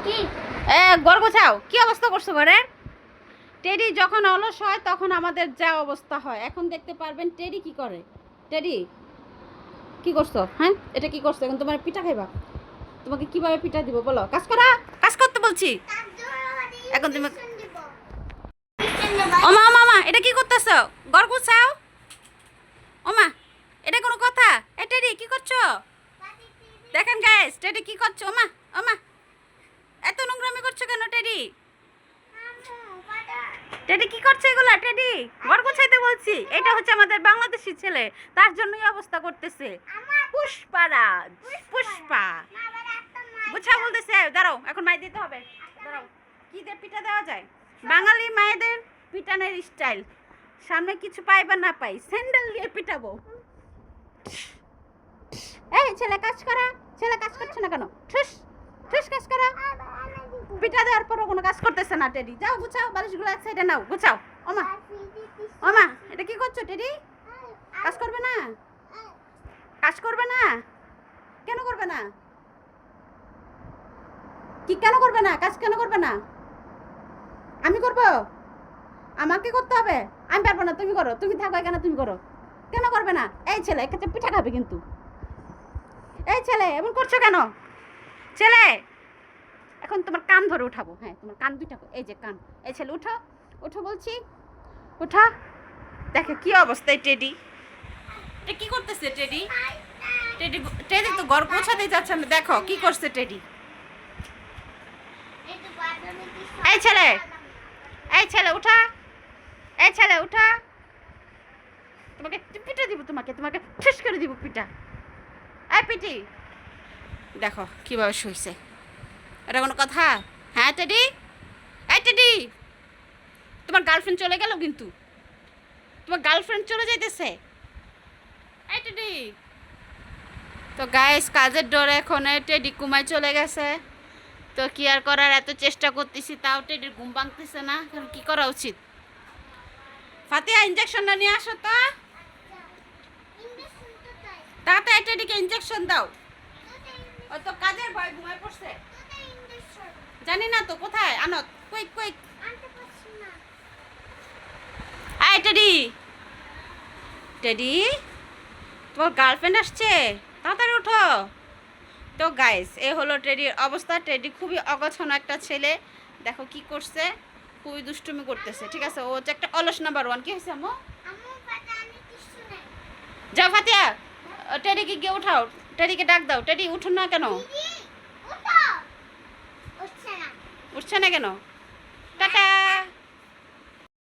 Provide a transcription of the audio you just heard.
কি গর্ব চাও কি অবস্থা করছো ঘরের? টেডি যখন অলস হয় তখন আমাদের যা অবস্থা হয়। এখন দেখতে পারবেন টেডি কি করে। টেডি কি করছো? হ্যাঁ, এটা কি করছো? এখন তোমার পিঠা খাইবা। তোমাকে কিভাবে পিঠা দিব বলো? কাজ করা, কাজ করতে বলছি। এখন তুমি ওমা ওমা মা, এটা কি করতেছো? গর্ব চাও ওমা, এটা কোনো কথা? এ টেডি কি করছো? দেখেন গাইস, টেডি কি করছো? ওমা ওমা, এত নোংরামি করছো কেন টেডি? টেডি কি করছে এগুলা? টেডি ঘর গোছাইতে বলছি। এটা হচ্ছে আমাদের বাংলাদেশি ছেলে, তার জন্যই অবস্থা করতেছে। পুষ্পারাজ, পুষ্পা গুছা বলতেছে। দাঁড়াও, এখন মাই দিতে হবে। দাঁড়াও, কি দিয়ে পিঠা দেওয়া যায়? বাঙালি মায়েদের পিটানের স্টাইল। সামনে কিছু পাই বা না পাই, স্যান্ডেল দিয়ে পিটাবো। এই ছেলে কাজ করা, ছেলে কাজ করছে না কেন? ঠুস ঠুস কাজ করা। পিঠা দেওয়ার পরও কোনো কাজ করতেছে না টেডি। যাও গুছাও, বালিশগুলো এক সাইডে নাও, গুছাও। ওমা ওমা, এটা কি করছো টেডি? কাজ করবে না? কাজ করবে না? কেন করবে না? কি কেন করবে না? কাজ কেন করবে না? আমি করব? আমাকে করতে হবে? আমি পারবো না, তুমি করো। তুমি থাকো এখানে, তুমি করো। কেন করবে না? এই ছেলে এক্ষেত্রে পিঠা খাবে কিন্তু। এই ছেলে এমন করছো কেন? ছেলে এখন তোমার কান ধরে উঠাবো। হ্যাঁ, তোমার কান দুইটা, এই যে কান। এই ছেলে উঠো, উঠো বলছি, উঠা। দেখো কি অবস্থায় টেডি। এটা কি করতেছে টেডি? টেডি টেডি তো ঘর গোছাতেই যাচ্ছে না। দেখো কি করছে টেডি। এই ছেলে, এই ছেলে উঠা, এই ছেলে উঠা। তোমাকে পিঠা দিব, তোমাকে তোমাকে শেষ করে দিব পিঠা। এই পিটি, দেখো কিভাবে শুইছে। এটা কোনো কথা? হ্যাঁ টেডি, এই টেডি, তোমার গার্লফ্রেন্ড চলে গেল কিন্তু। তোমার গার্লফ্রেন্ড চলে যাইতেছে। এই টেডি। তো গাইস, কাজের ডরে এখন টেডি কুমায় চলে গেছে। তো কি আর করার, এত চেষ্টা করতেছি তাও টেডির ঘুম ভাঙতেছে না। এখন কি করা উচিত? ফাতিয়া ইঞ্জেকশনটা নিয়ে আসো তো। তাড়াতাড়ি টেডিকে ইঞ্জেকশন দাও। ও তো কাজের ভয় ঘুমায় পড়ছে। জানি না তো কোথায় আনত। Quick quick. আয় টেডি, টেডি তোমার গার্লফ্রেন্ড আসছে, তাড়াতাড়ি উঠো। তো গাইস, এ হলো টেডির অবস্থা। টেডি খুবই অগোছালো একটা ছেলে। দেখো কি করছে, খুবই দুষ্টুমি করতেছে। ঠিক আছে, ও হচ্ছে একটা অলস নাম্বার ওয়ান। কি হয়েছে আম্মু? যাও ফাতিয়া, টেডিকে গিয়ে উঠাও। টেডিকে ডাক দাও। টেডি উঠুন না কেন? উঠছে না কেন? টাটা।